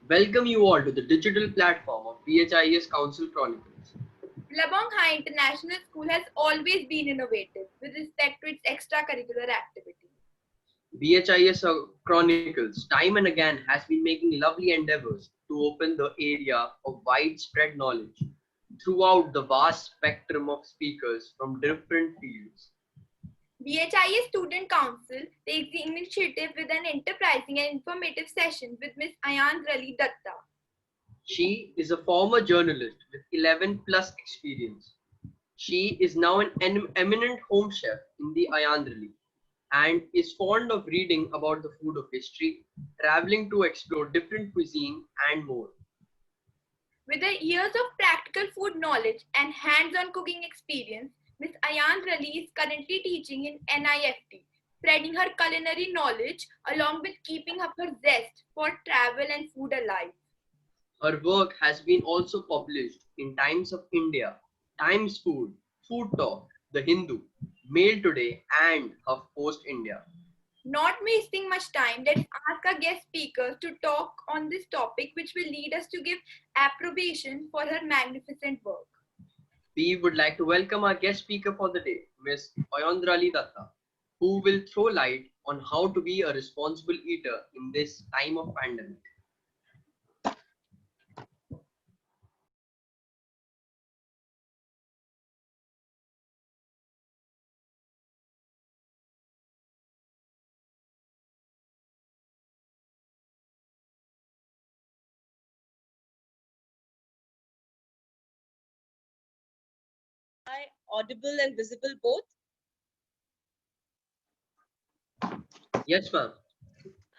Welcome you all to the digital platform of BHIS Council Chronicles. Labong High International School has always been innovative with respect to its extracurricular activities. BHIS Chronicles time and again has been making lovely endeavors to open the area of widespread knowledge throughout the vast spectrum of speakers from different fields. BHIS Student Council takes the initiative with an enterprising and informative session with Ms. Ayan Rali Datta. She is a former journalist with 11 plus experience. She is now an eminent home chef in the Ayandrili and is fond of reading about the food of history, traveling to explore different cuisine and more. With her years of practical food knowledge and hands-on cooking experience, Ms. Ayan Rali is currently teaching in NIFT, spreading her culinary knowledge along with keeping up her zest for travel and food alive. Her work has been also published in Times of India, Times Food, Food Talk, The Hindu, Mail Today, and HuffPost India. Not wasting much time, let's ask our guest speakers to talk on this topic, which will lead us to give approbation for her magnificent work. We would like to welcome our guest speaker for the day, Ms. Ayandrali Datta, who will throw light on how to be a responsible eater in this time of pandemic. I audible and visible both? Yes, ma'am.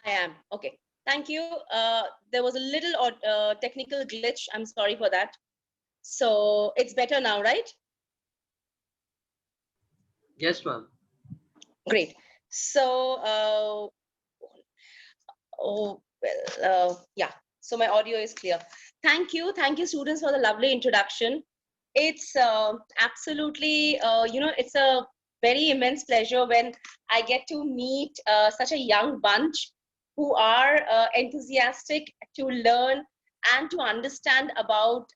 I am. Okay. Thank you. There was a little technical glitch. I'm sorry for that. So it's better now, right? Yes, ma'am. Great. So, yeah. So my audio is clear. Thank you. Thank you, students, for the lovely introduction. It's absolutely, it's a very immense pleasure when I get to meet such a young bunch who are enthusiastic to learn and to understand about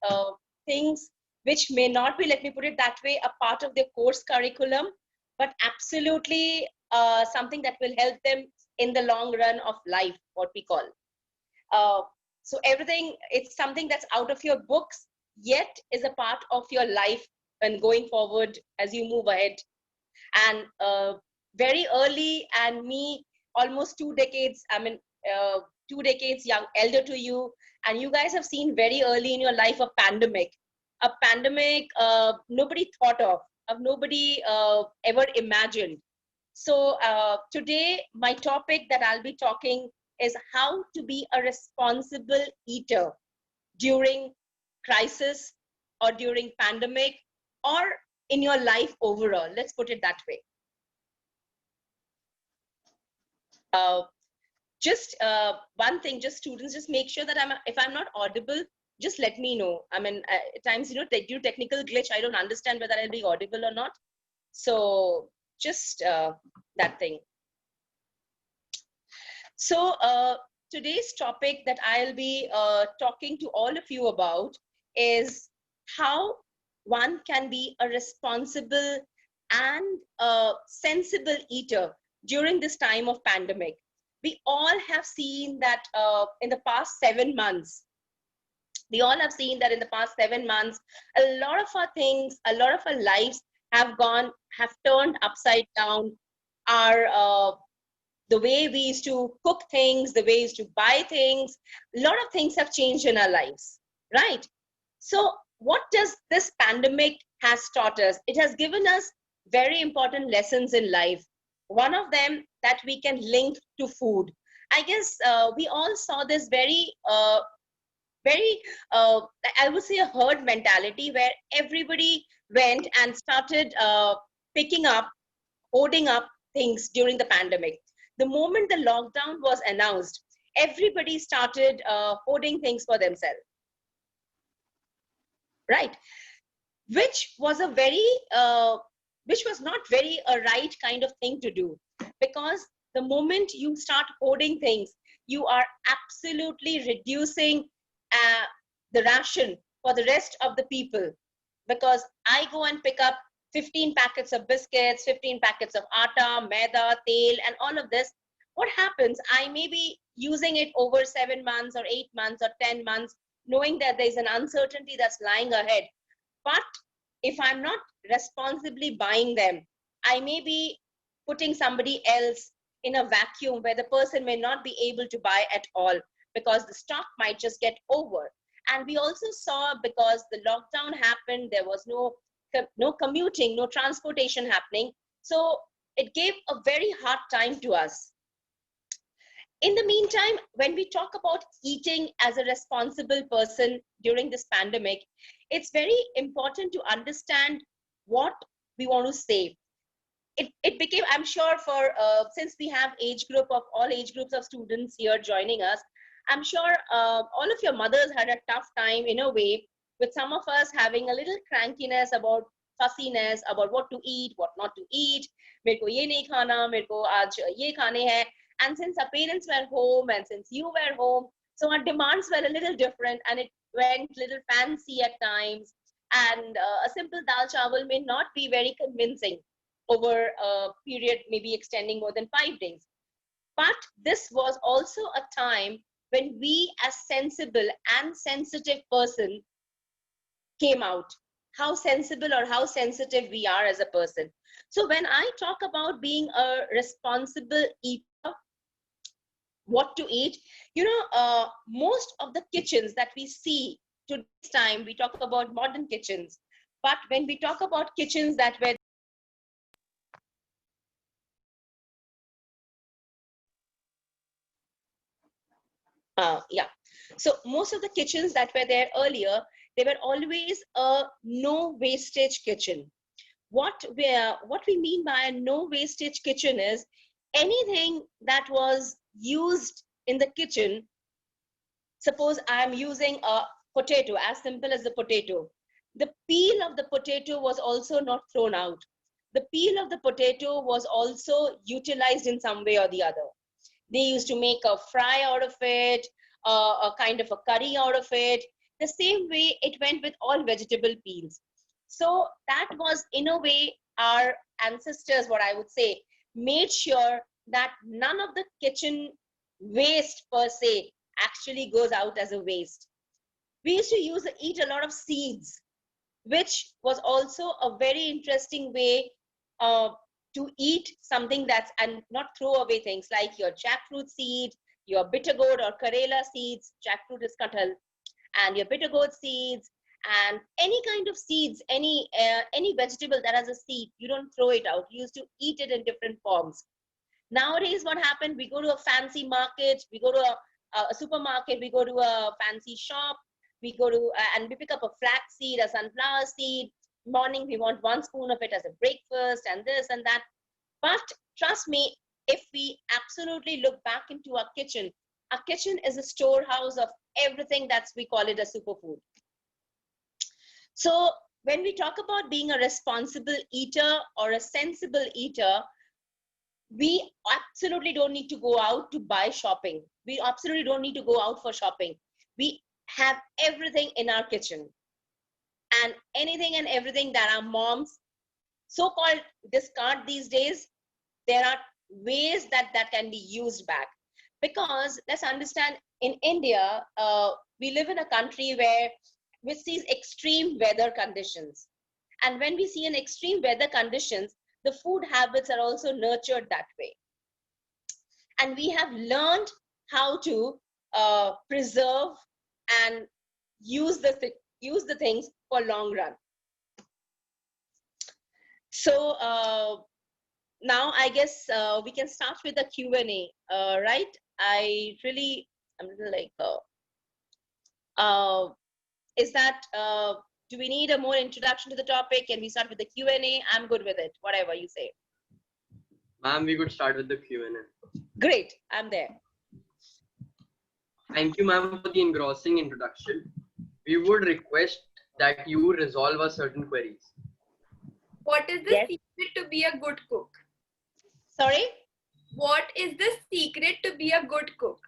things which may not be, let me put it that way, a part of their course curriculum, but absolutely something that will help them in the long run of life, what we call. So everything, it's something that's out of your books, yet is a part of your life and going forward as you move ahead. And very early, and me almost 2 decades, 2 decades young, elder to you, and you guys have seen very early in your life a pandemic nobody thought of nobody ever imagined. So today, my topic that I'll be talking is how to be a responsible eater during crisis or during pandemic or in your life overall. Let's put it that way. Just one thing, just students, just make sure that if I'm not audible, just let me know. I mean, at times, due to technical glitch, I don't understand whether I'll be audible or not. So just that thing. So today's topic that I'll be talking to all of you about is how one can be a responsible and a sensible eater during this time of pandemic. We all have seen that in the past 7 months, a lot of our things, a lot of our lives have turned upside down. The way we used to cook things, the way we used to buy things, a lot of things have changed in our lives, right? So what does this pandemic has taught us? It has given us very important lessons in life. One of them that we can link to food. I guess we all saw this very, I would say, a herd mentality where everybody went and started picking up, hoarding up things during the pandemic. The moment the lockdown was announced, everybody started hoarding things for themselves, right? Which was which was not very a right kind of thing to do, because the moment you start hoarding things, you are absolutely reducing the ration for the rest of the people. Because I go and pick up 15 packets of biscuits, 15 packets of atta, maida, tel, and all of this. What happens? I may be using it over 7 months or 8 months or 10 months, knowing that there's an uncertainty that's lying ahead. But if I'm not responsibly buying them, I may be putting somebody else in a vacuum where the person may not be able to buy at all because the stock might just get over. And we also saw, because the lockdown happened, there was no commuting, no transportation happening. So it gave a very hard time to us. In the meantime, when we talk about eating as a responsible person during this pandemic, it's very important to understand what we want to say. It became, I'm sure, since we have all age groups of students here joining us, I'm sure all of your mothers had a tough time in a way, with some of us having a little crankiness about fussiness about what to eat, what not to eat. मेरे को ये नहीं खाना, मेरे को आज ये खाने हैं. And since our parents were home and since you were home, so our demands were a little different and it went a little fancy at times. And a simple dal chawal may not be very convincing over a period maybe extending more than 5 days. But this was also a time when we as sensible and sensitive person came out. How sensible or how sensitive we are as a person. So when I talk about being a responsible eater, what to eat, most of the kitchens that we see today's time, we talk about modern kitchens. But when we talk about kitchens that were so most of the kitchens that were there earlier, they were always a no wastage kitchen. What we mean by a no wastage kitchen is anything that was used in the kitchen. Suppose I am using a potato, as simple as the potato. The peel of the potato was also not thrown out. The peel of the potato was also utilized in some way or the other. They used to make a fry out of it, a kind of a curry out of it. The same way it went with all vegetable peels. So that was, in a way, our ancestors, what I would say, made sure that none of the kitchen waste per se actually goes out as a waste. We used to eat a lot of seeds, which was also a very interesting way to eat something and not throw away things like your jackfruit seed, your bitter gourd or karela seeds. Jackfruit is kathal, and your bitter gourd seeds, and any kind of seeds, any vegetable that has a seed, you don't throw it out. You used to eat it in different forms. Nowadays, what happened? We go to a fancy market, we go to a supermarket, we go to a fancy shop, we go to and we pick up a flax seed, a sunflower seed. Morning, we want 1 spoon of it as a breakfast, and this and that. But trust me, if we absolutely look back into our kitchen is a storehouse of everything we call it a superfood. So when we talk about being a responsible eater or a sensible eater, we absolutely don't need to go out to buy shopping. We absolutely don't need to go out for shopping. We have everything in our kitchen. And anything and everything that our moms so-called discard these days, there are ways that can be used back. Because let's understand, in India, we live in a country which sees extreme weather conditions. And when we see an extreme weather conditions, the food habits are also nurtured that way. And we have learned how to preserve and use the things for long run. So now I guess we can start with the Q&A, right? I'm like, is that, do we need a more introduction to the topic? Can we start with the Q&A? I'm good with it, whatever you say. Ma'am, we could start with the Q&A. Great, I'm there. Thank you, ma'am, for the engrossing introduction. We would request that you resolve a certain queries. What is the secret to be a good cook? Sorry? What is the secret to be a good cook?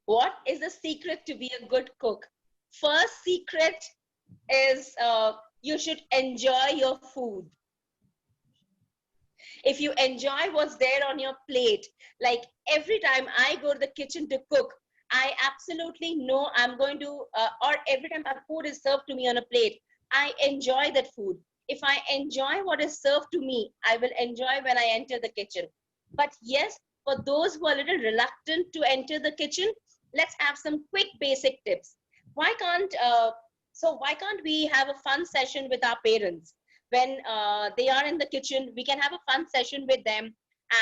What is the secret to be a good cook? First secret is you should enjoy your food. If you enjoy what's there on your plate, like every time I go to the kitchen to cook, I absolutely know I'm going to, or every time a food is served to me on a plate, I enjoy that food. If I enjoy what is served to me, I will enjoy when I enter the kitchen. But yes, for those who are a little reluctant to enter the kitchen, let's have some quick basic tips. Why can't, why can't we have a fun session with our parents? When they are in the kitchen, we can have a fun session with them,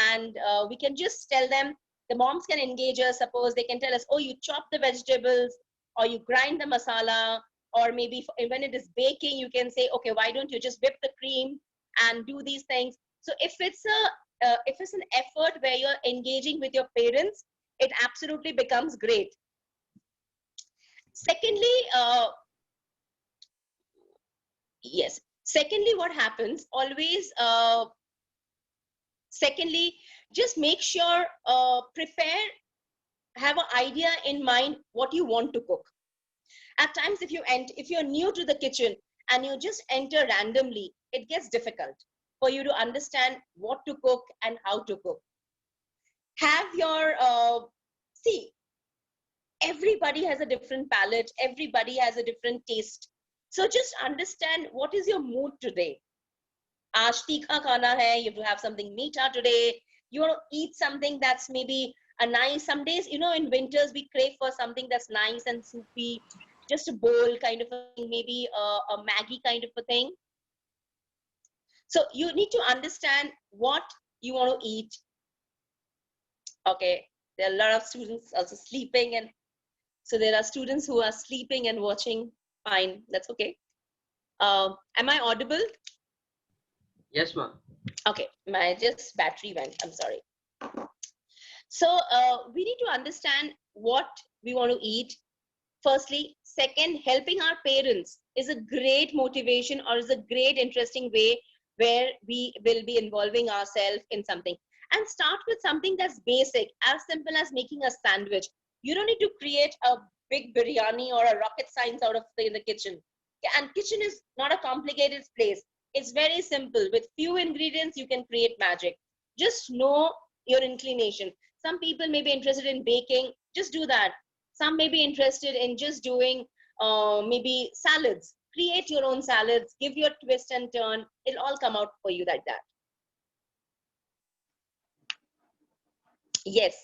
and we can just tell them, the moms can engage us. Suppose they can tell us, oh, you chop the vegetables, or you grind the masala, or maybe when it is baking, you can say, okay, why don't you just whip the cream and do these things. So if it's an effort where you're engaging with your parents, it absolutely becomes great. Secondly, yes, secondly, what happens always, secondly, just make sure, prepare, have an idea in mind what you want to cook. At times, if you're new to the kitchen and you just enter randomly, it gets difficult for you to understand what to cook and how to cook. Have your, see, everybody has a different palate, everybody has a different taste. So just understand what is your mood today. Aaj tikha khana hai, you have to have something meeta today. You want to eat something that's maybe a nice, some days, in winters we crave for something that's nice and soupy, just a bowl kind of a thing, maybe a Maggie kind of a thing. So you need to understand what you want to eat. Okay, there are a lot of students also sleeping, and so there are students who are sleeping and watching. Fine, that's okay. Am I audible? Yes, ma'am. Okay, my just battery went. I'm sorry. So we need to understand what we want to eat. Firstly, second, helping our parents is a great motivation, or is a great interesting way where we will be involving ourselves in something. And start with something that's basic, as simple as making a sandwich. You don't need to create a big biryani or a rocket science out of in the kitchen. And kitchen is not a complicated place. It's very simple. With few ingredients, you can create magic. Just know your inclination. Some people may be interested in baking. Just do that. Some may be interested in just doing maybe salads. Create your own salads. Give your twist and turn. It'll all come out for you like that. Yes.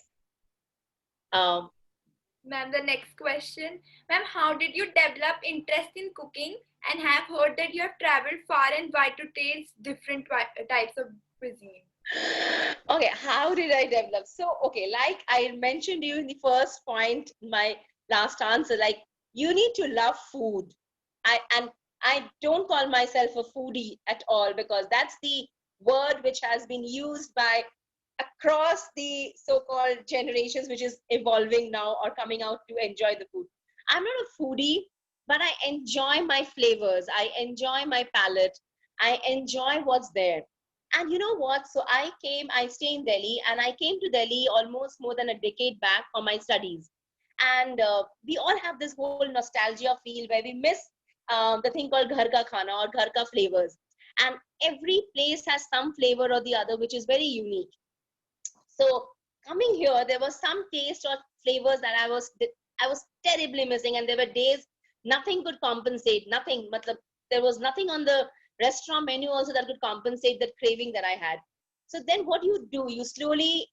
Ma'am, the next question. Ma'am, how did you develop interest in cooking, and have heard that you have traveled far and wide to taste different types of cuisine? Okay, how did I develop? So, okay, like I mentioned you in the first point, my last answer, like you need to love food. And I don't call myself a foodie at all, because that's the word which has been used by across the so-called generations, which is evolving now or coming out to enjoy the food. I'm not a foodie, but I enjoy my flavors. I enjoy my palate. I enjoy what's there. And you know what? So I stay in Delhi, and I came to Delhi almost more than a decade back for my studies. And we all have this whole nostalgia feel where we miss the thing called ghar ka khana or ghar ka flavors. And every place has some flavor or the other, which is very unique. So coming here, there was some taste or flavors that I was terribly missing, and there were days nothing could compensate. Nothing, matlab, there was nothing on the restaurant menu also that could compensate that craving that I had. So then, what do? You slowly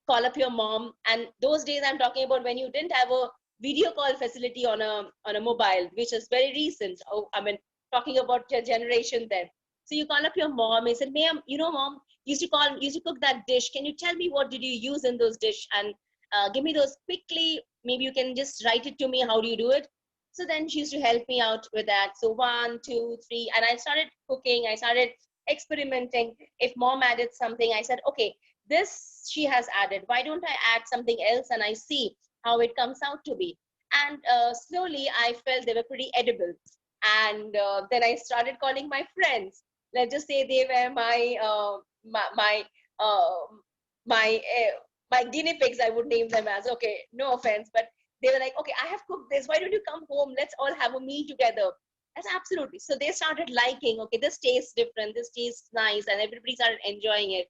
call up your mom, and those days I'm talking about when you didn't have a video call facility on a mobile, which is very recent. Oh, I mean, talking about your generation then. So you call up your mom and said, ma'am, mom, used to cook that dish. Can you tell me what did you use in those dish, and give me those quickly. Maybe you can just write it to me. How do you do it? So then she used to help me out with that. So 1, 2, 3, and I started cooking. I started experimenting. If mom added something, I said, okay, this she has added. Why don't I add something else, and I see how it comes out to be. And slowly I felt they were pretty edible. And then I started calling my friends. Let's just say they were my uh, my my guinea pigs, I would name them as. Okay, no offense, but they were like, okay, I have cooked this. Why don't you come home? Let's all have a meal together. That's absolutely. So they started liking, okay, this tastes different, this tastes nice, and everybody started enjoying it.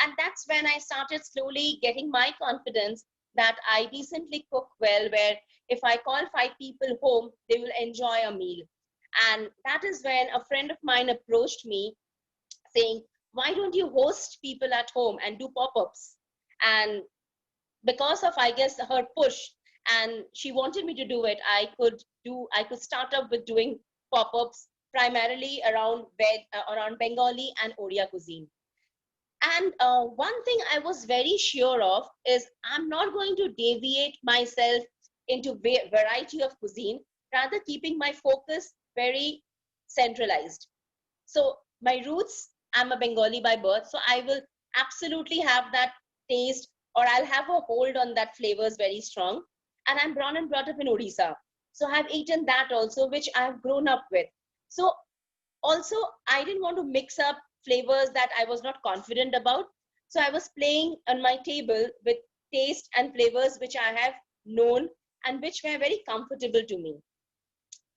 And that's when I started slowly getting my confidence that I decently cook well, where if I call 5 people home, they will enjoy a meal. And that is when a friend of mine approached me saying, why don't you host people at home and do pop-ups? And because of, I guess, her push, and she wanted me to do it, I could start up with doing pop-ups primarily around Bengali and Odia cuisine. And one thing I was very sure of is I'm not going to deviate myself into variety of cuisine, rather keeping my focus very centralized. So my roots, I'm a Bengali by birth, so I will absolutely have that taste, or I'll have a hold on that flavors very strong. And I'm born and brought up in Odisha. So I've eaten that also, which I've grown up with. So also, I didn't want to mix up flavors that I was not confident about. So I was playing on my table with taste and flavors which I have known and which were very comfortable to me.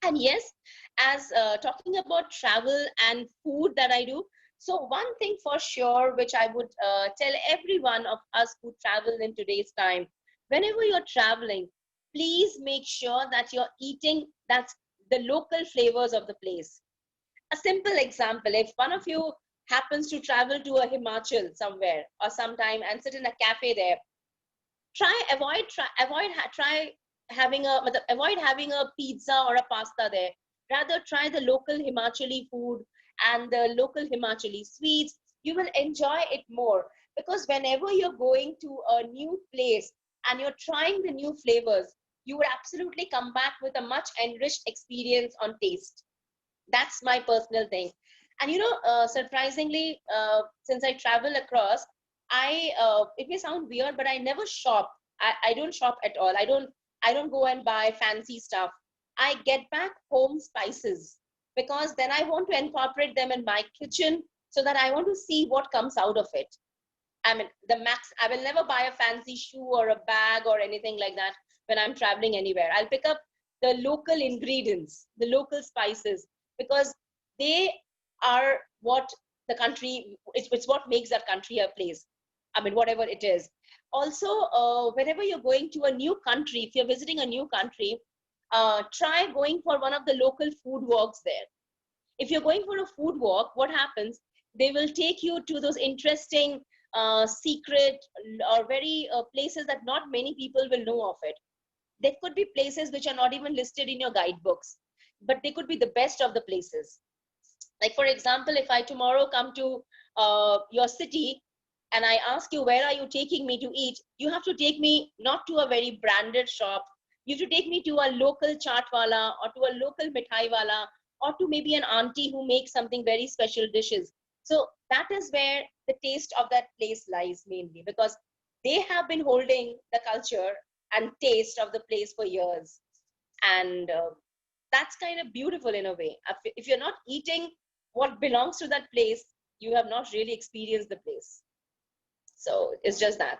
And yes, as talking about travel and food that I do, so one thing for sure, which I would tell every one of us who travel in today's time, whenever you're traveling, please make sure that you're eating that's the local flavors of the place. A simple example, if one of you happens to travel to a Himachal somewhere or sometime and sit in a cafe there, try having avoid having a pizza or a pasta there. Rather try the local Himachali food and the local Himachali sweets. You will enjoy it more, because whenever you're going to a new place and you're trying the new flavors, you would absolutely come back with a much enriched experience on taste. That's my personal thing. And surprisingly, since I travel across, it may sound weird, but I never shop. I don't shop at all. I don't go and buy fancy stuff. I get back home spices, because then I want to incorporate them in my kitchen, so that I want to see what comes out of it. I mean, I will never buy a fancy shoe or a bag or anything like that when I'm traveling anywhere. I'll pick up the local ingredients, the local spices, because they are what it's what makes that country a place. I mean, whatever it is. Also, whenever you're going to a new country, if you're visiting a new country, try going for one of the local food walks there. If you're going for a food walk, what happens? They will take you to those interesting, secret, or very places that not many people will know of it. There could be places which are not even listed in your guidebooks, but they could be the best of the places. Like, for example, if I tomorrow come to your city and I ask you, where are you taking me to eat? You have to take me not to a very branded shop. You have to take me to a local chaatwala, or to a local mithai wala, or to maybe an auntie who makes something very special dishes. So that is where the taste of that place lies mainly, because they have been holding the culture and taste of the place for years. And that's kind of beautiful in a way. If you're not eating what belongs to that place, you have not really experienced the place. So it's just that.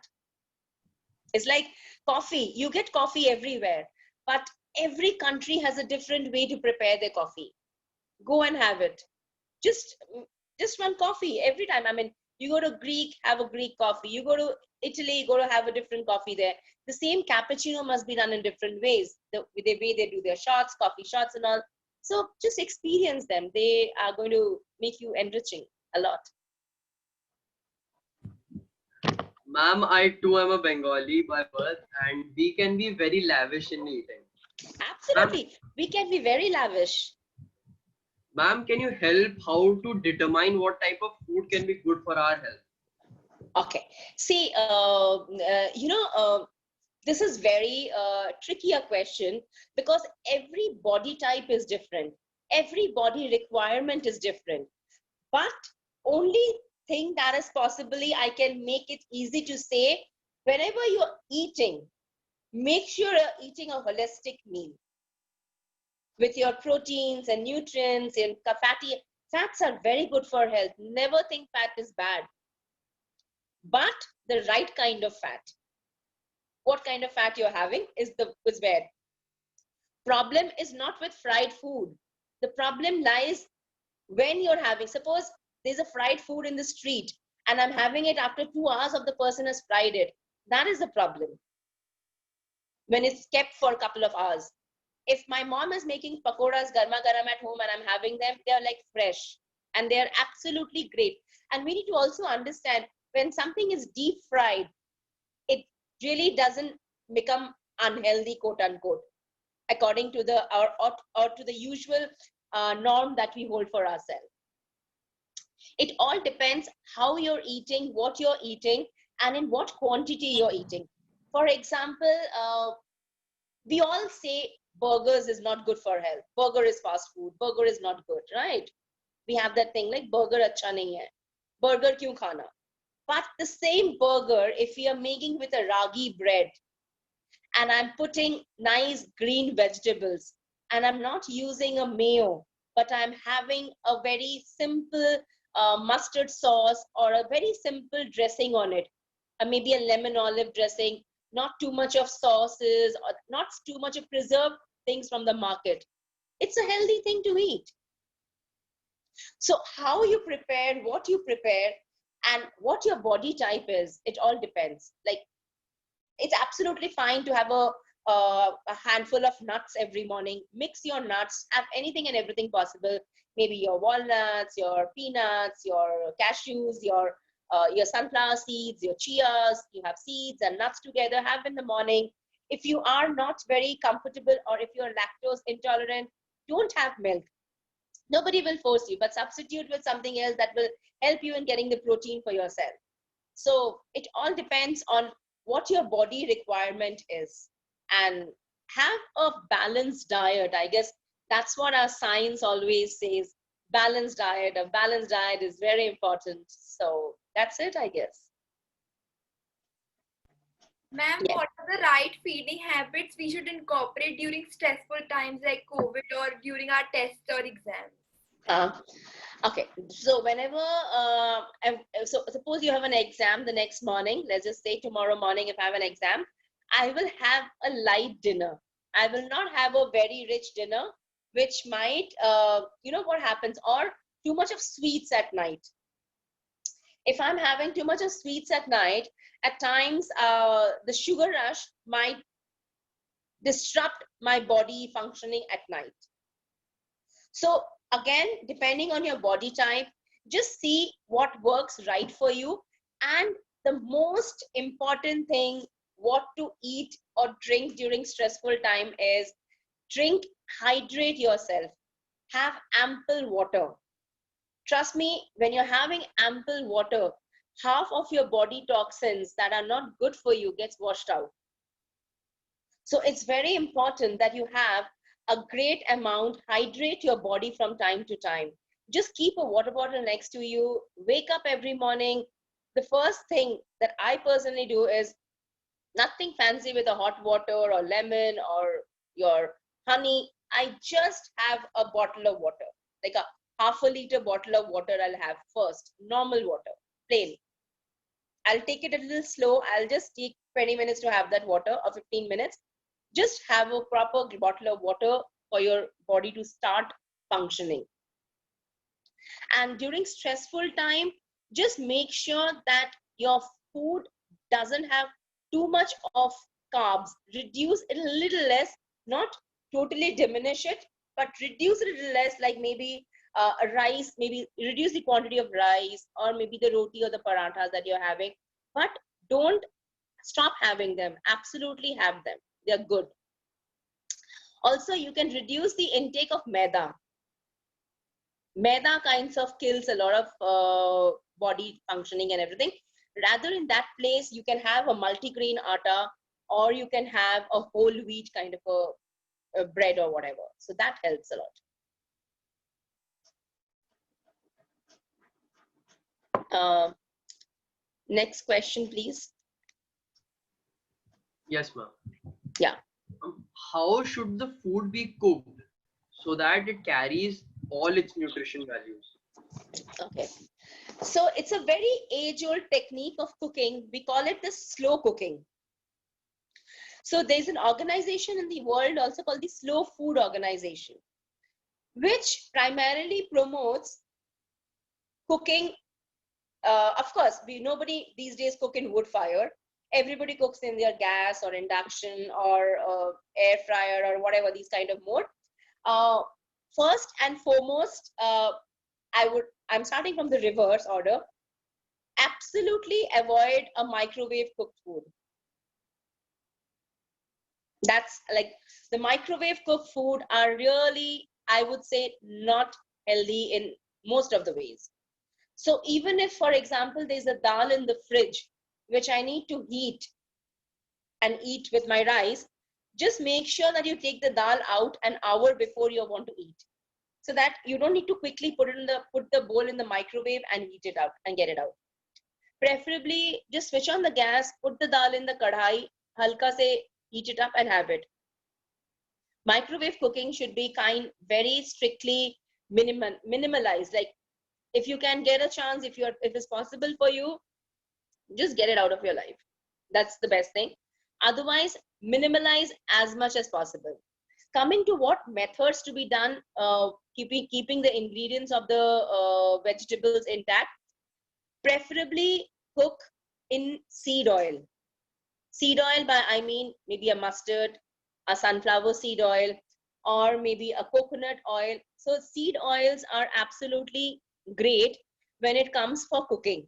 It's like coffee. You get coffee everywhere, but every country has a different way to prepare their coffee. Go and have it. Just just one coffee every time. I mean, you go to Greek, have a Greek coffee. You go to Italy, go to have a different coffee there. The same cappuccino must be done in different ways. The way they do their shots, coffee shots and all. So just experience them. They are going to make you enriching a lot. Ma'am, I too am a Bengali by birth, and we can be very lavish in eating. Ma'am, Absolutely. We can be very lavish. ma'am, can you help how to determine what type of food can be good for our health? Okay. See, this is very tricky a question, because every body type is different. Every body requirement is different. But only thing that is possibly I can make it easy to say, whenever you're eating, make sure you're eating a holistic meal with your proteins and nutrients and fats are very good for health. Never think fat is bad, but the right kind of fat. what kind of fat you're having is where. Problem is not with fried food. The problem lies when you're having, suppose there's a fried food in the street and I'm having it after 2 hours of the person has fried it. That is the problem. When it's kept for a couple of hours. If my mom is making pakoras garma garam at home and I'm having them, they're like fresh and they're absolutely great. And we need to also understand when something is deep fried, it really doesn't become unhealthy, quote unquote, according to the or to the usual norm that we hold for ourselves. It all depends how you're eating, what you're eating, and in what quantity you're eating. For example, we all say burgers is not good for health. Burger is fast food. Burger is not good, right? We have that thing like burger acha nahi hai. Burger kyun khana? But the same burger, if we are making with a ragi bread, and I'm putting nice green vegetables, and I'm not using a mayo, but I'm having a very simple mustard sauce or a very simple dressing on it, maybe a lemon olive dressing, not too much of sauces or not too much of preserved things from the market. It's a healthy thing to eat. So how you prepare, what you prepare, and what your body type is, it all depends. Like, it's absolutely fine to have a handful of nuts every morning. Mix your nuts, have anything and everything possible. Maybe your walnuts, your peanuts, your cashews, your sunflower seeds, your chias. You have seeds and nuts together. Have in the morning. If you are not very comfortable or if you're lactose intolerant, don't have milk. Nobody will force you, but substitute with something else that will help you in getting the protein for yourself. So it all depends on what your body requirement is, and have a balanced diet. I guess that's what our science always says. Balanced diet. A balanced diet is very important. So that's it, I guess. Ma'am, Yes. what are the right feeding habits we should incorporate during stressful times like COVID or during our tests or exams? Okay, so whenever, so suppose you have an exam the next morning, let's just say tomorrow morning, if I have an exam, I will have a light dinner. I will not have a very rich dinner, which might, you know what happens, or too much of sweets at night. If I'm having too much of sweets at night, at times the sugar rush might disrupt my body functioning at night. So again, depending on your body type, just see what works right for you. And the most important thing, what to eat or drink during stressful time is hydrate yourself, have ample water. Trust me, when you're having ample water, half of your body toxins that are not good for you gets washed out. So it's very important that you have a great amount, hydrate your body from time to time. Just keep a water bottle next to you, wake up every morning. The first thing that I personally do is nothing fancy with a hot water or lemon or your honey. I just have a bottle of water, like a half a liter bottle of water I'll have first, normal water, plain. I'll take it a little slow. I'll just take 20 minutes to have that water or 15 minutes. Just have a proper bottle of water for your body to start functioning. And during stressful time, just make sure that your food doesn't have too much of carbs. Reduce it a little less, not totally diminish it, but reduce it a little less, like maybe a rice, maybe reduce the quantity of rice, or maybe the roti or the parathas that you're having, but don't stop having them. Absolutely have them. They're good. Also, you can reduce the intake of maida. Maida kinds of kills a lot of body functioning and everything. Rather, in that place, you can have a multigrain atta, or you can have a whole wheat kind of a bread or whatever. So that helps a lot. Next question, please. Yes, ma'am. Yeah. How should the food be cooked so that it carries all its nutrition values? Okay. So it's a very age-old technique of cooking. We call it the slow cooking. So there's an organization in the world also called the Slow Food Organization, which primarily promotes cooking. Of course, nobody these days cook in wood fire. Everybody cooks in their gas or induction or air fryer or whatever, these kind of mode. First and foremost, I'm starting from the reverse order. Absolutely avoid a microwave cooked food. That's like, the microwave cooked food are really, I would say, not healthy in most of the ways. So even if, for example, there's a dal in the fridge, which I need to heat and eat with my rice, just make sure that you take the dal out an hour before you want to eat, so that you don't need to quickly put the bowl in the microwave and heat it out and get it out. Preferably, just switch on the gas, put the dal in the kadhai, halka se heat it up and have it. Microwave cooking should be very strictly minimalized. Like, if you can get a chance, if it's possible for you, just get it out of your life. That's the best thing. Otherwise, minimalize as much as possible. Coming to what methods to be done, keeping the ingredients of the vegetables intact, preferably cook in seed oil. Seed oil, by I mean maybe a mustard, a sunflower seed oil, or maybe a coconut oil. So seed oils are absolutely great when it comes for cooking.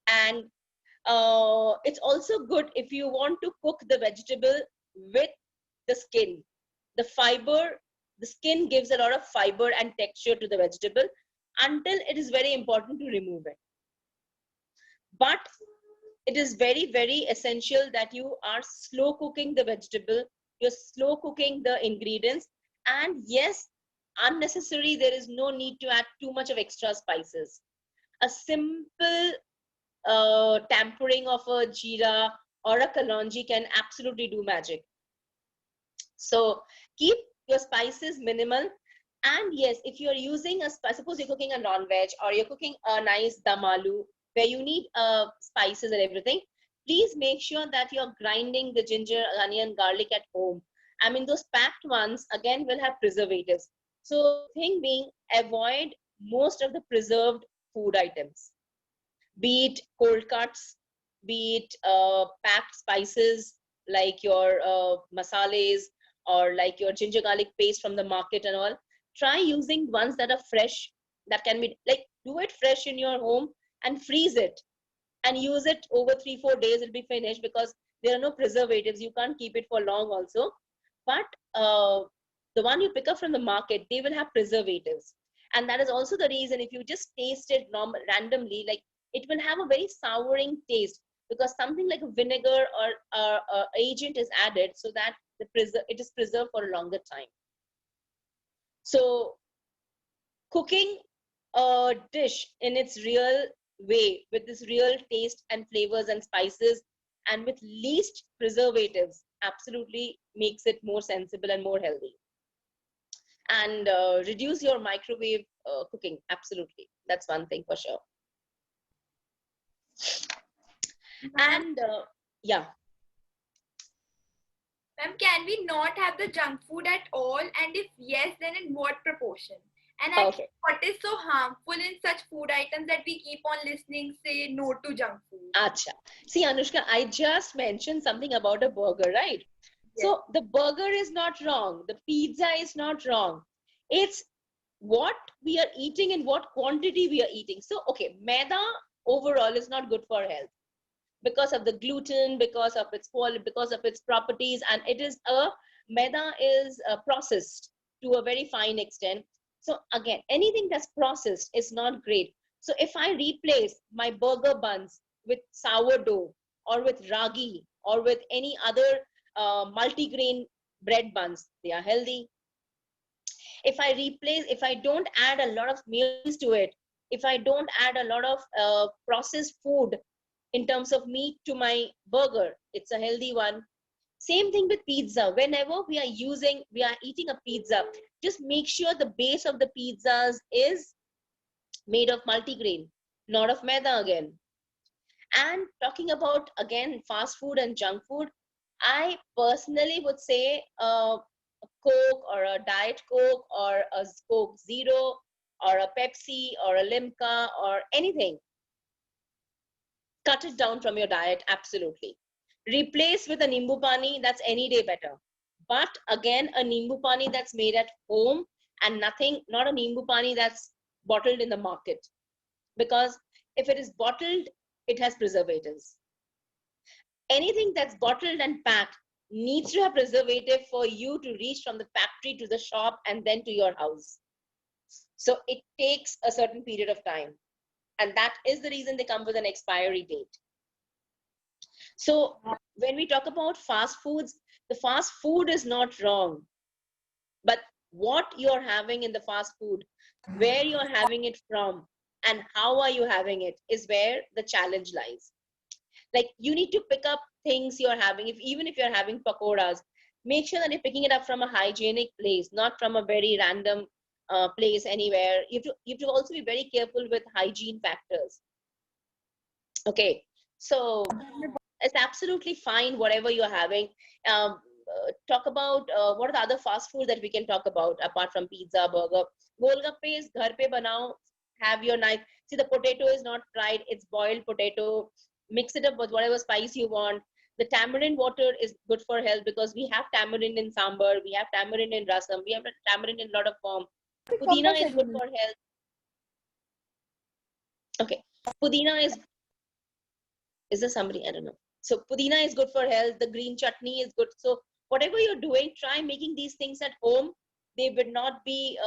And it's also good if you want to cook the vegetable with the skin. The fiber, the skin gives a lot of fiber and texture to the vegetable, until it is very important to remove it. But it is very, very essential that you are slow cooking the vegetable, you're slow cooking the ingredients. And yes, unnecessary, there is no need to add too much of extra spices. A simple tampering of a jeera or a kalonji can absolutely do magic. So keep your spices minimal. And yes, if you're using suppose you're cooking a non-veg or you're cooking a nice dum aloo where you need spices and everything, please make sure that you're grinding the ginger, onion, garlic at home. I mean, those packed ones again will have preservatives. So thing being, avoid most of the preserved food items, be it cold cuts, be it packed spices like your masales or like your ginger garlic paste from the market and all. Try using ones that are fresh, that can be like, do it fresh in your home and freeze it and use it over 3-4 days. It'll be finished because there are no preservatives. You can't keep it for long also. But the one you pick up from the market, they will have preservatives. And that is also the reason, if you just taste it randomly, like, it will have a very souring taste, because something like a vinegar or agent is added so that it is preserved for a longer time. So cooking a dish in its real way, with this real taste and flavors and spices, and with least preservatives, absolutely makes it more sensible and more healthy. And reduce your microwave cooking. Absolutely, that's one thing for sure. And yeah. Ma'am, can we not have the junk food at all? And if yes, then in what proportion? And Okay. what is so harmful in such food items that we keep on listening, say no to junk food? Acha. See, Anushka, I just mentioned something about a burger, right? Yes. So the burger is not wrong. The pizza is not wrong. It's what we are eating and what quantity we are eating. So, okay, maida overall is not good for health because of the gluten, because of its quality, because of its properties. And maida is processed to a very fine extent. So again, anything that's processed is not great. So if I replace my burger buns with sourdough or with ragi or with any other multigrain bread buns, they are healthy. If I don't add a lot of mayonnaise to it, if I don't add a lot of processed food in terms of meat to my burger, it's a healthy one. Same thing with pizza. Whenever we are eating a pizza, just make sure the base of the pizzas is made of multigrain, not of maida again. And talking about, again, fast food and junk food, I personally would say a Coke or a Diet Coke or a Coke Zero or a Pepsi or a Limca or anything. Cut it down from your diet, absolutely. Replace with a Nimbu Pani, that's any day better. But again, a Nimbu Pani that's made at home and nothing, not a Nimbu Pani that's bottled in the market. Because if it is bottled, it has preservatives. Anything that's bottled and packed needs to have preservative for you to reach from the factory to the shop and then to your house. So it takes a certain period of time. And that is the reason they come with an expiry date. So when we talk about fast foods, the fast food is not wrong. But what you're having in the fast food, where you're having it from, and how are you having it is where the challenge lies. Like you need to pick up things you're having. Even if you're having pakoras, make sure that you're picking it up from a hygienic place, not from a very random place anywhere. You have to also be very careful with hygiene factors. Okay, so it's absolutely fine whatever you're having. Talk about what are the other fast food that we can talk about apart from pizza, burger. Golgappe is ghar pe banao. Have your nice. See, the potato is not fried; it's boiled potato. Mix it up with whatever spice you want. The tamarind water is good for health because we have tamarind in sambar, we have tamarind in rasam, we have tamarind in a lot of form. Pudina is good for health. Okay, pudina is there somebody? I don't know. So pudina is good for health. The green chutney is good. So whatever you're doing, try making these things at home. They would not be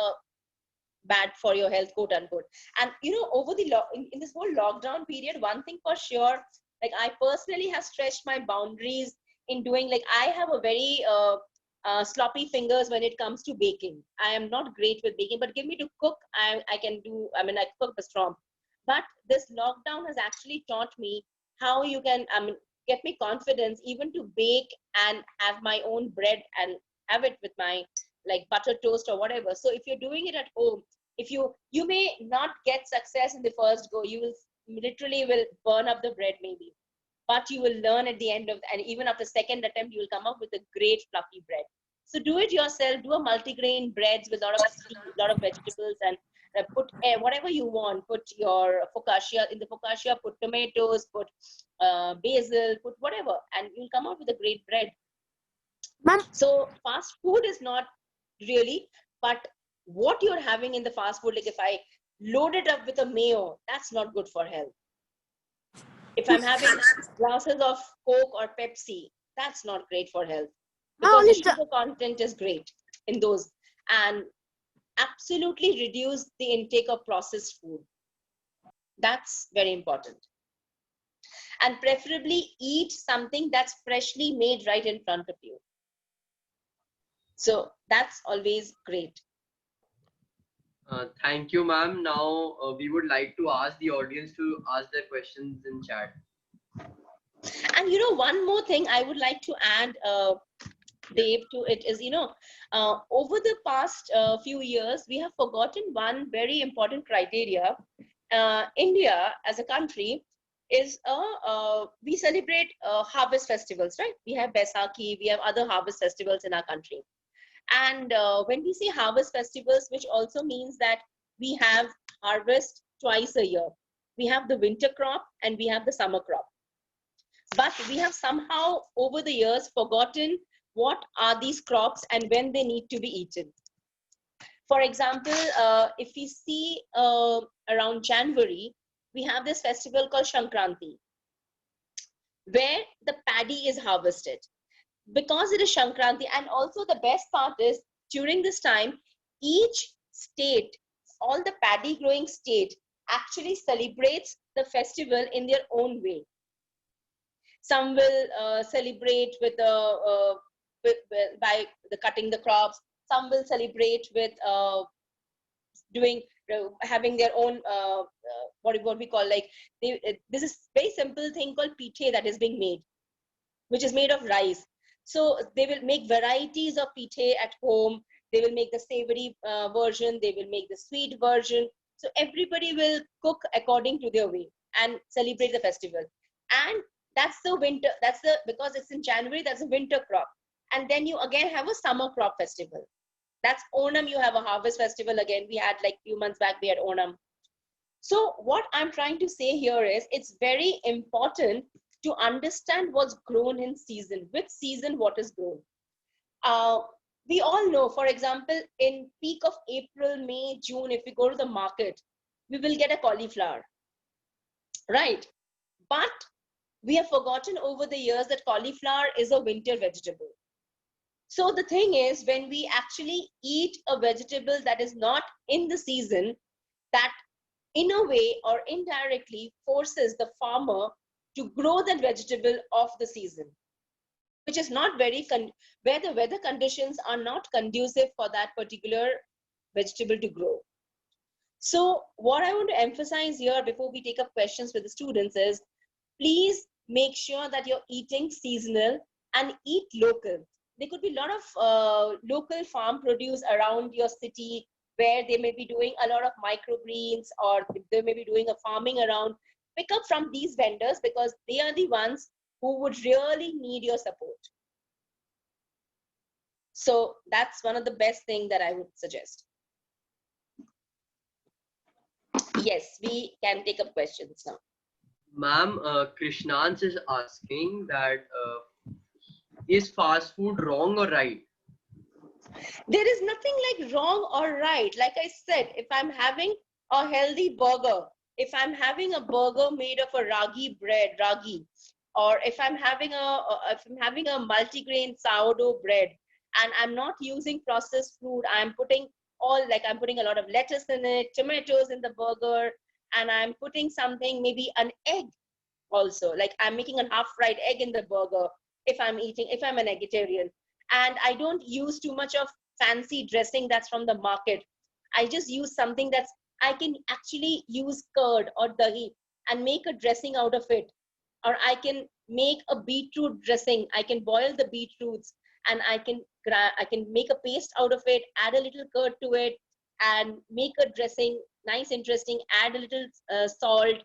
bad for your health, quote unquote. And you know, over the in this whole lockdown period, one thing for sure, like I personally have stretched my boundaries in doing. Like I have a very sloppy fingers when it comes to baking. I am not great with baking, but give me to cook, I can do. I mean, I cook the strong. But this lockdown has actually taught me how you can, I mean, get me confidence even to bake and have my own bread and have it with my like butter toast or whatever. So if you're doing it at home, if you may not get success in the first go, you will literally will burn up the bread maybe, but you will learn at the end of, and even after second attempt you will come up with a great fluffy bread. So do it yourself. Do a multigrain breads with a lot of vegetables, and put whatever you want. Put your focaccia in the focaccia, put tomatoes, put basil, put whatever, and you'll come out with a great bread. So fast food is not really, but what you're having in the fast food, like if I load it up with a mayo, that's not good for health. If I'm having glasses of Coke or Pepsi, that's not great for health because the sugar content is great in those. And absolutely reduce the intake of processed food. That's very important. And preferably eat something that's freshly made right in front of you. So that's always great. Thank you, ma'am. Now we would like to ask the audience to ask their questions in chat. And you know, one more thing I would like to add, Dave, to it is, you know, over the past few years, we have forgotten one very important criteria. India as a country is we celebrate harvest festivals, right? We have Baisakhi, we have other harvest festivals in our country. And when we say harvest festivals, which also means that we have harvest twice a year. We have the winter crop and we have the summer crop. But we have somehow over the years forgotten what are these crops and when they need to be eaten. For example, if we see around January, we have this festival called Shankranti, where the paddy is harvested. Because it is Shankranti, and also the best part is during this time, each state, all the paddy growing state actually celebrates the festival in their own way. Some will celebrate with by the cutting the crops. Some will celebrate with doing having their own what we call like this is very simple thing called pithe that is being made, which is made of rice. So they will make varieties of pithe at home. They will make the savory version. They will make the sweet version. So everybody will cook according to their way and celebrate the festival. And That's the winter, because it's in January, that's a winter crop. And then you again have a summer crop festival. That's Onam, you have a harvest festival again. We had like few months back, we had Onam. So what I'm trying to say here is it's very important to understand what's grown in season, which season what is grown. We all know, for example, in peak of April, May, June, if we go to the market, we will get a cauliflower, right? But we have forgotten over the years that cauliflower is a winter vegetable. So the thing is, when we actually eat a vegetable that is not in the season, that in a way or indirectly forces the farmer to grow that vegetable of the season, which is not very, where the weather conditions are not conducive for that particular vegetable to grow. So what I want to emphasize here before we take up questions with the students is, please make sure that you're eating seasonal and eat local. There could be a lot of local farm produce around your city where they may be doing a lot of microgreens, or they may be doing a farming around. Pick up from these vendors because they are the ones who would really need your support. So that's one of the best things that I would suggest. Yes, we can take up questions now. Ma'am, Krishnans is asking that is fast food wrong or right? There is nothing like wrong or right. Like I said, if I'm having a healthy burger, if I'm having a burger made of a ragi bread, or if I'm having a multigrain sourdough bread, and I'm not using processed food, I'm putting a lot of lettuce in it, tomatoes in the burger, and I'm putting something, maybe an egg also, like I'm making a half fried egg in the burger if I'm an vegetarian, and I don't use too much of fancy dressing that's from the market. I just use something I can actually use curd or dahi and make a dressing out of it. Or I can make a beetroot dressing. I can boil the beetroots and I can make a paste out of it, add a little curd to it, and make a dressing nice, interesting. Add a little salt,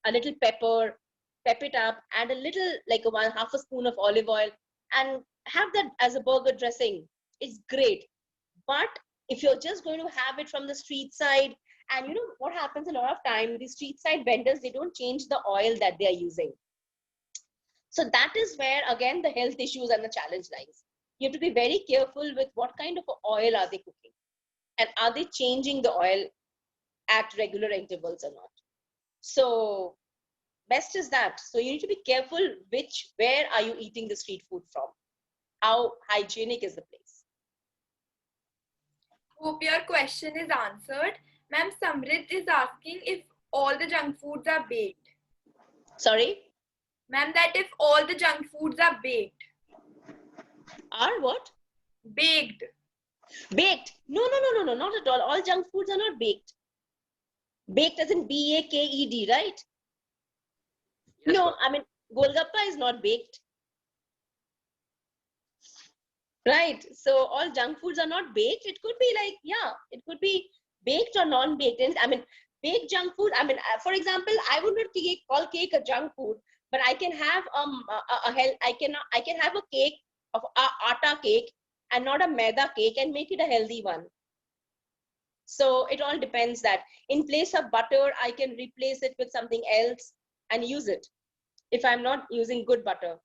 a little pepper, pep it up, add a little, like half a spoon of olive oil, and have that as a burger dressing. It's great. But if you're just going to have it from the street side, and you know what happens a lot of time, the street side vendors, they don't change the oil that they are using. So that is where again the health issues and the challenge lies. You have to be very careful with what kind of oil are they cooking, and are they changing the oil at regular intervals or not. So best is that. So you need to be careful where are you eating the street food from? How hygienic is the place? Hope your question is answered. Ma'am, Samrit is asking if all the junk foods are baked. Sorry? Ma'am, that if all the junk foods are baked. Are what? Baked. Baked? No, not at all. All junk foods are not baked. Baked as in B-A-K-E-D, right? Yes, no, I mean, Golgappa is not baked. Right. So all junk foods are not baked. It could be like, yeah, it could be baked or non-baked. I mean, baked junk food. I mean, for example, I would not call cake a junk food, but I can have I can have a cake of atta cake and not a maida cake and make it a healthy one. So it all depends that in place of butter, I can replace it with something else and use it if I'm not using good butter.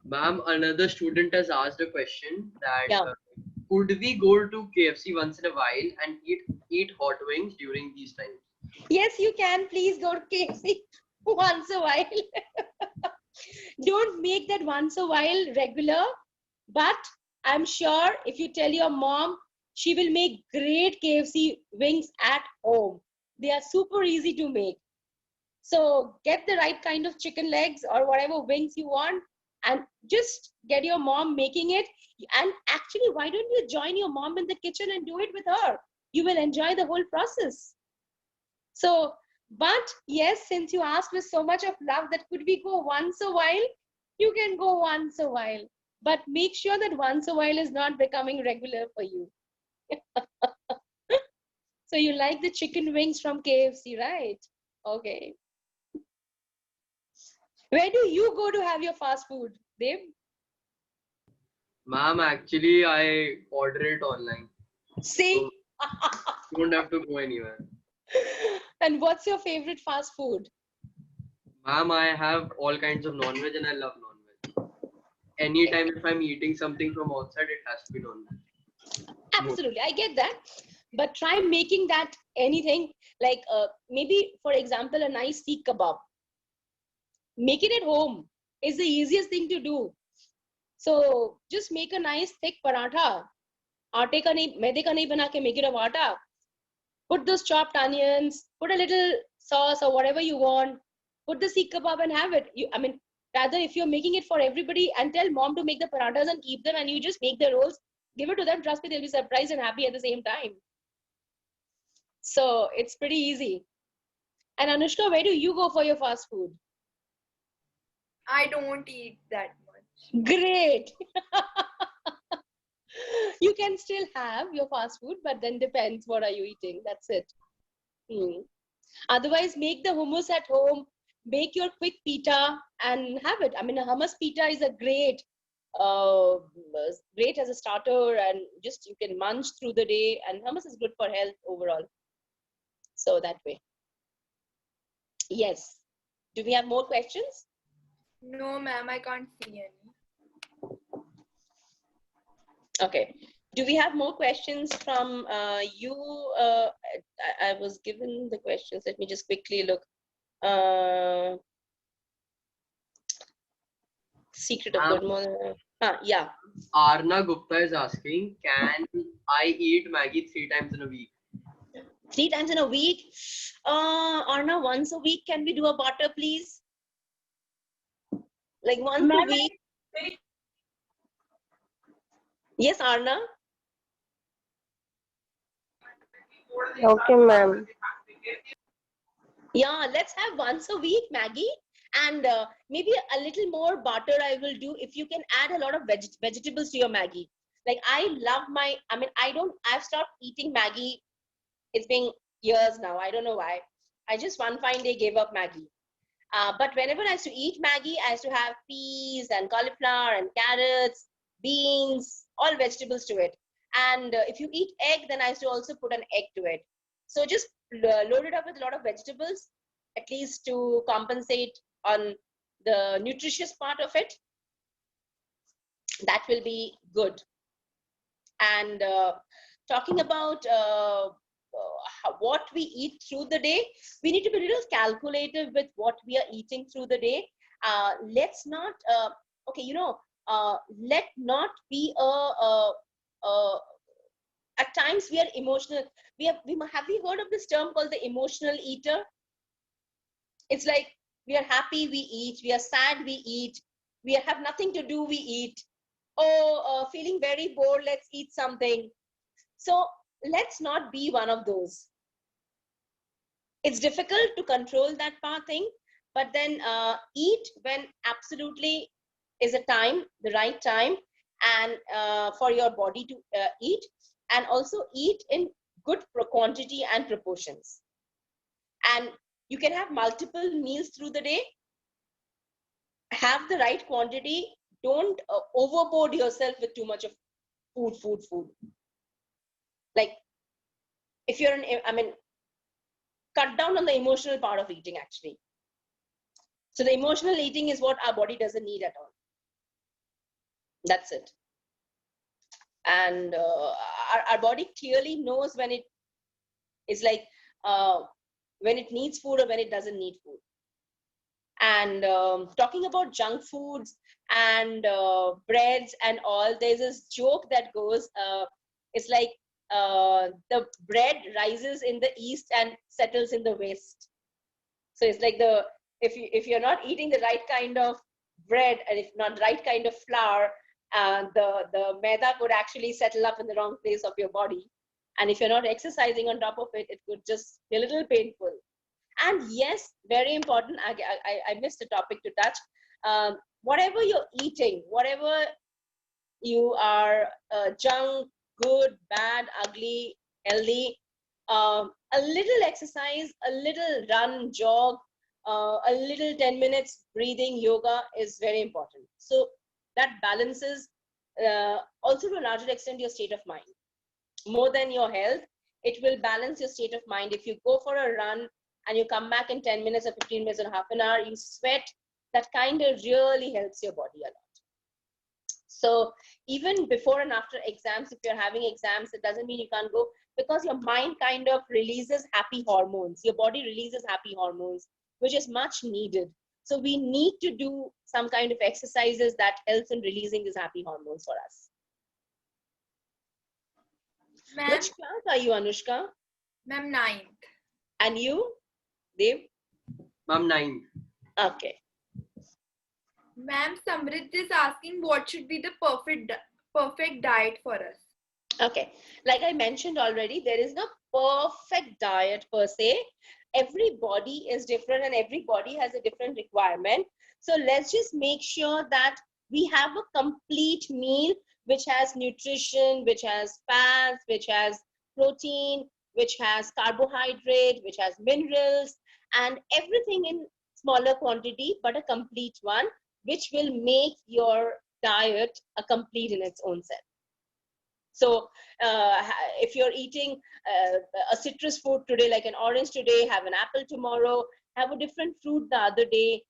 Ma'am, another student has asked a question that could we go to KFC once in a while and eat hot wings during these times? Yes, you can. Please go to KFC once a while. Don't make that once a while regular, but I'm sure if you tell your mom, she will make great KFC wings at home. They are super easy to make. So get the right kind of chicken legs or whatever wings you want, and just get your mom making it. And actually, why don't you join your mom in the kitchen and do it with her? You will enjoy the whole process. So, but yes, since you asked with so much of love that could we go once a while, you can go once a while. But make sure that once a while is not becoming regular for you. So you like the chicken wings from KFC, right? Okay. Where do you go to have your fast food, Dev? Ma'am, actually, I order it online. See? So you don't have to go anywhere. And what's your favorite fast food? Ma'am, I have all kinds of non-veg and I love non-veg. Okay. Anytime if I'm eating something from outside, it has to be non-veg. Absolutely, I get that. But try making that anything like maybe, for example, a nice seek kebab. Make it at home. It's the easiest thing to do. So just make a nice thick paratha. आटे का नहीं, मैदे का नहीं बना के make it of atta. Put those chopped onions, put a little sauce or whatever you want. Put the seek kebab and have it. I mean, rather if you're making it for everybody, and tell mom to make the parathas and keep them, and you just make the rolls, give it to them. Trust me, they'll be surprised and happy at the same time. So it's pretty easy. And Anushka, where do you go for your fast food? I don't eat that much. Great. You can still have your fast food, but then depends what are you eating. That's it. Otherwise, make the hummus at home, make your quick pita and have it. I mean, a hummus pita is a great, great as a starter, and just you can munch through the day, and hummus is good for health overall. So that way. Yes. Do we have more questions? No, ma'am, I can't see any. Okay. Do we have more questions from you? I was given the questions. Let me just quickly look. Secret of good morning. Yeah. Arna Gupta is asking, can I eat Maggie 3 times in a week? 3 times in a week? Arna, once a week, can we do a butter, please? Like once a week? Yes, Arna? Okay, ma'am. Yeah, let's have once a week Maggie, and maybe a little more butter I will do if you can add a lot of vegetables to your Maggie. Like I love I've stopped eating Maggie. It's been years now. I don't know why. I just one fine day gave up Maggie. But whenever I used to eat Maggie, I used to have peas and cauliflower and carrots, beans, all vegetables to it. And if you eat egg, then I used to also put an egg to it. So just load it up with a lot of vegetables, at least to compensate on the nutritious part of it. That will be good. And talking about what we eat through the day, we need to be a little calculative with what we are eating through the day. Let's not, let not be at times we are emotional. Have we heard of this term called the emotional eater? It's like we are happy, we eat. We are sad, we eat. We have nothing to do, we eat. Oh, feeling very bored, let's eat something. So let's not be one of those. It's difficult to control that thing, but then eat when absolutely is a time, the right time, and for your body to eat, and also eat in good quantity and proportions. And you can have multiple meals through the day. Have the right quantity. Don't overboard yourself with too much of food. Like if you're cut down on the emotional part of eating actually. So the emotional eating is what our body doesn't need at all. That's it. And our body clearly knows when it is like when it needs food or when it doesn't need food. And talking about junk foods and breads and all, there's this joke that goes, it's like the bread rises in the east and settles in the west. So it's like if you're not eating the right kind of bread and if not right kind of flour, the maida could actually settle up in the wrong place of your body. And if you're not exercising on top of it, it could just be a little painful. And yes, very important, I missed a topic to touch. Whatever you're eating, whatever you are, junk, good, bad, ugly, healthy, a little exercise, a little run, jog, a little 10 minutes breathing yoga is very important. So that balances also to a larger extent your state of mind. More than your health, it will balance your state of mind. If you go for a run and you come back in 10 minutes or 15 minutes or half an hour, you sweat, that kind of really helps your body a lot. So even before and after exams, if you're having exams, it doesn't mean you can't go, because your mind kind of releases happy hormones. Your body releases happy hormones, which is much needed. So we need to do some kind of exercises that helps in releasing these happy hormones for us. Ma'am, Which class are you, Anushka? ma'am, 9th. And you, Dev? Ma'am, 9. Okay. Ma'am, Samrit is asking what should be the perfect diet for us. Okay. Like I mentioned already, there is no perfect diet per se. Every body is different and every body has a different requirement. So let's just make sure that we have a complete meal which has nutrition, which has fats, which has protein, which has carbohydrate, which has minerals, and everything in smaller quantity, but a complete one, which will make your diet a complete in its own self. So if you're eating a citrus fruit today, like an orange today, have an apple tomorrow, have a different fruit the other day,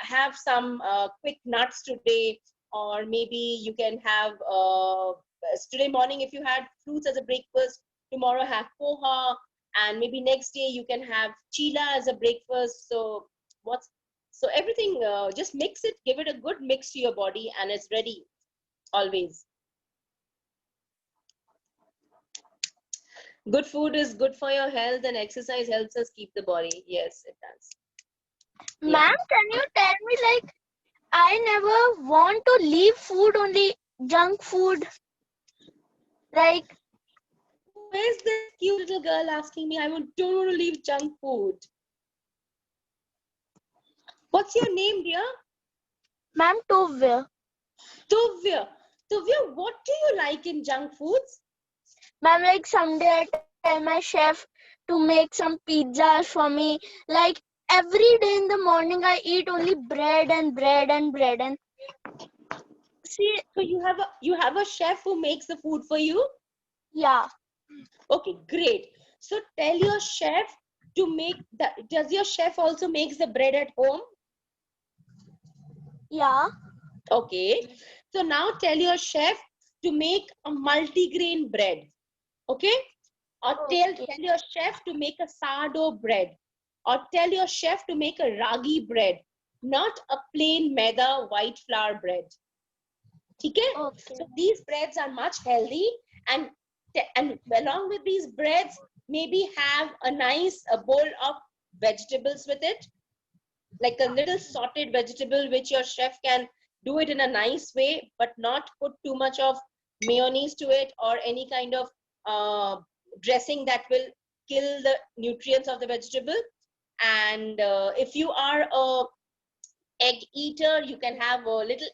have some quick nuts today, or maybe you can have, today morning if you had fruits as a breakfast, tomorrow have poha, and maybe next day you can have chila as a breakfast. So everything, just mix it, give it a good mix to your body, and it's ready always. Good food is good for your health, and exercise helps us keep the body. Yes, it does. Ma'am, can you tell me, like, I never want to leave food, only junk food. Like, Where's this cute little girl asking me, don't want to leave junk food? What's your name, dear? ma'am, Tovya. Tuvya. Tuvya, what do you like in junk foods? Ma'am, like, someday I tell my chef to make some pizzas for me. Like, every day in the morning, I eat only bread and bread and bread. And see, So you have a chef who makes the food for you? yeah. Okay, great. So tell your chef to make that. Does your chef also makes the bread at home? Yeah. Okay. So now tell your chef to make a multigrain bread. Okay? Or tell your chef to make a sourdough bread. Or tell your chef to make a ragi bread, not a plain maida white flour bread. Okay? Okay. So these breads are much healthy, and along with these breads, maybe have a nice bowl of vegetables with it, like a little sauteed vegetable, which your chef can do it in a nice way, but not put too much of mayonnaise to it or any kind of dressing that will kill the nutrients of the vegetable. And if you are a egg eater, you can have a little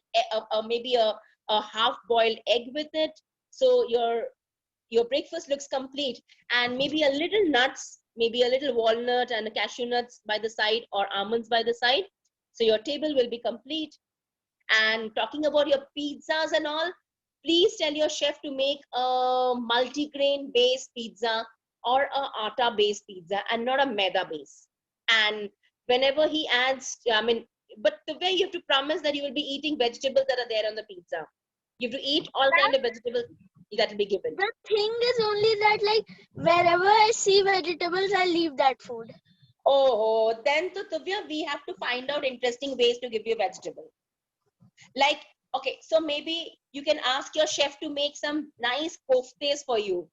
maybe a half boiled egg with it, so your breakfast looks complete. And maybe a little nuts, maybe a little walnut and cashew nuts by the side, or almonds by the side, so your table will be complete. And talking about your pizzas and all, please tell your chef to make a multigrain based pizza or a atta based pizza, and not a maida base. And whenever he adds, but the way you have to promise that you will be eating vegetables that are there on the pizza. You have to eat all kind of vegetables that will be given. The thing is only that, like, wherever I see vegetables, I leave that food. Oh, then to Tuvya, we have to find out interesting ways to give you vegetable. Like, okay, so maybe you can ask your chef to make some nice koftes for you,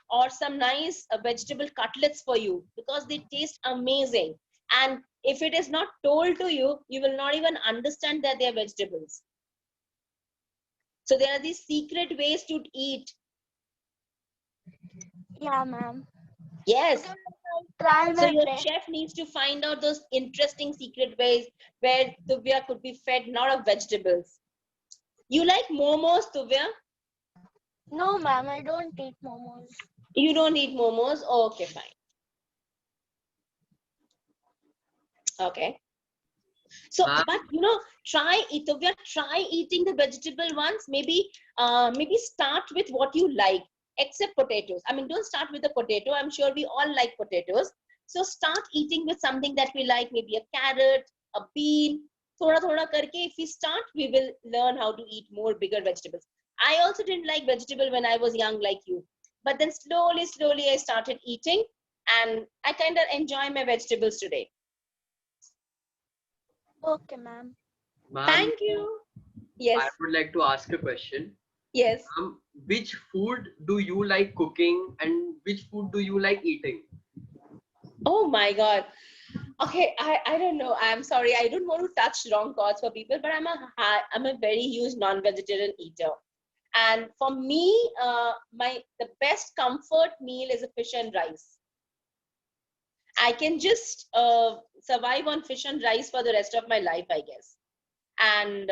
or some nice vegetable cutlets for you, because they taste amazing. And if it is not told to you, you will not even understand that they are vegetables. So there are these secret ways to eat. Yeah, ma'am. Yes. Try So my your best. chef needs to find out those interesting secret ways where Tuvya could be fed not of vegetables. You like momos, Tuvya? No, ma'am, I don't eat momos. You don't eat momos? Oh, okay, fine. Okay. So, Ma'am, but try eating the vegetable ones. Maybe start with what you like, except potatoes. I mean, don't start with the potato. I'm sure we all like potatoes. So start eating with something that we like, maybe a carrot, a bean. Thoda thoda karke, if we start, we will learn how to eat more bigger vegetables. I also didn't like vegetable when I was young, like you. But then slowly, I started eating, and I kind of enjoy my vegetables today. Okay, ma'am. ma'am, Thank you. Yes. I would like to ask a question. Yes. Which food do you like cooking and which food do you like eating? Oh my God. Okay, I don't know. I'm sorry. I don't want to touch wrong chords for people, but I'm a very huge non-vegetarian eater. And for me, the best comfort meal is a fish and rice. I can just survive on fish and rice for the rest of my life, I guess. And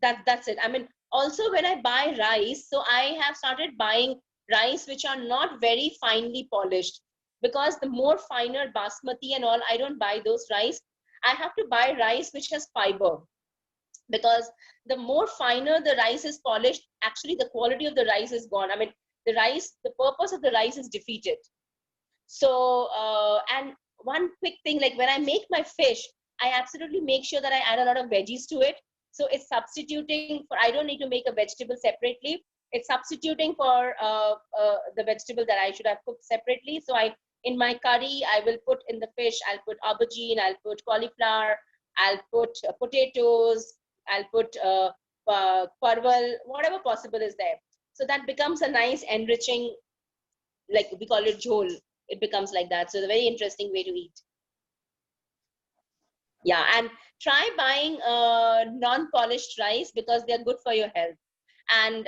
that's it. I mean, also when I buy rice, so I have started buying rice which are not very finely polished, because the more finer basmati and all, I don't buy those rice. I have to buy rice which has fiber, because the more finer the rice is polished, actually the quality of the rice is gone. I mean, the purpose of the rice is defeated. So, and one quick thing, like when I make my fish, I absolutely make sure that I add a lot of veggies to it. So it's substituting for, I don't need to make a vegetable separately. It's substituting for the vegetable that I should have cooked separately. So in my curry, I will put in the fish, I'll put aubergine, I'll put cauliflower, I'll put potatoes, I'll put parval, whatever possible is there. So that becomes a nice enriching, like we call it jhol. It becomes like that. So it's a very interesting way to eat. Yeah, and try buying non-polished rice, because they're good for your health. And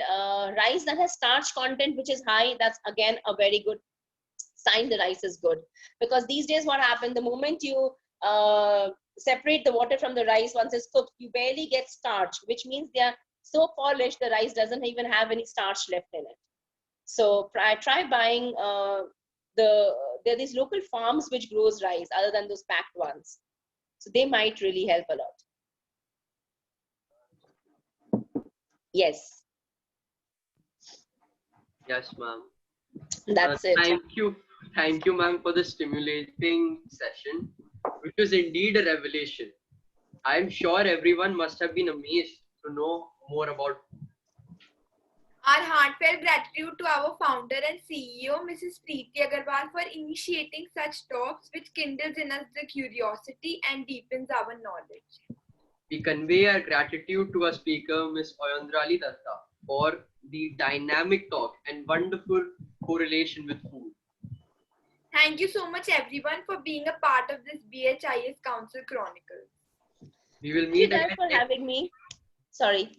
rice that has starch content which is high, that's again a very good sign the rice is good. Because these days what happened, the moment you separate the water from the rice once it's cooked, you barely get starch, which means they are so polished the rice doesn't even have any starch left in it. So try buying there are these local farms which grows rice other than those packed ones. So they might really help a lot. Yes, Yes, ma'am. that's it. Thank you, ma'am, for the stimulating session, which was indeed a revelation. I'm sure everyone must have been amazed to know more about. Our heartfelt gratitude to our founder and CEO, Mrs. Preeti Agarwal, for initiating such talks, which kindles in us the curiosity and deepens our knowledge. We convey our gratitude to our speaker, Ms. Oyandrali Datta, for the dynamic talk and wonderful correlation with food. Thank you so much, everyone, for being a part of this BHIS Council Chronicles. We will Thank you meet guys again. for having me. Sorry.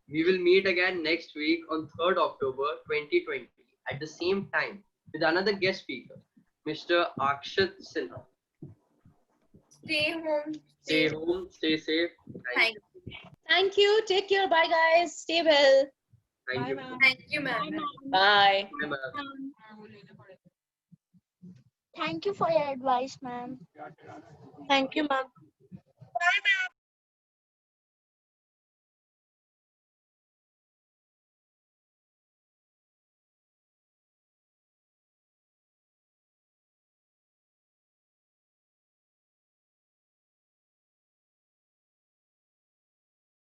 We will meet again next week on 3rd October 2020 at the same time with another guest speaker, Mr. Akshat Sinha. Stay home. Stay home, stay safe. Thank you. Thank you. Take care. Bye, guys. Stay well. Thank you. Thank you, ma'am. Bye. Bye, ma'am. Thank you for your advice, ma'am. Thank you, ma'am. Bye, ma'am.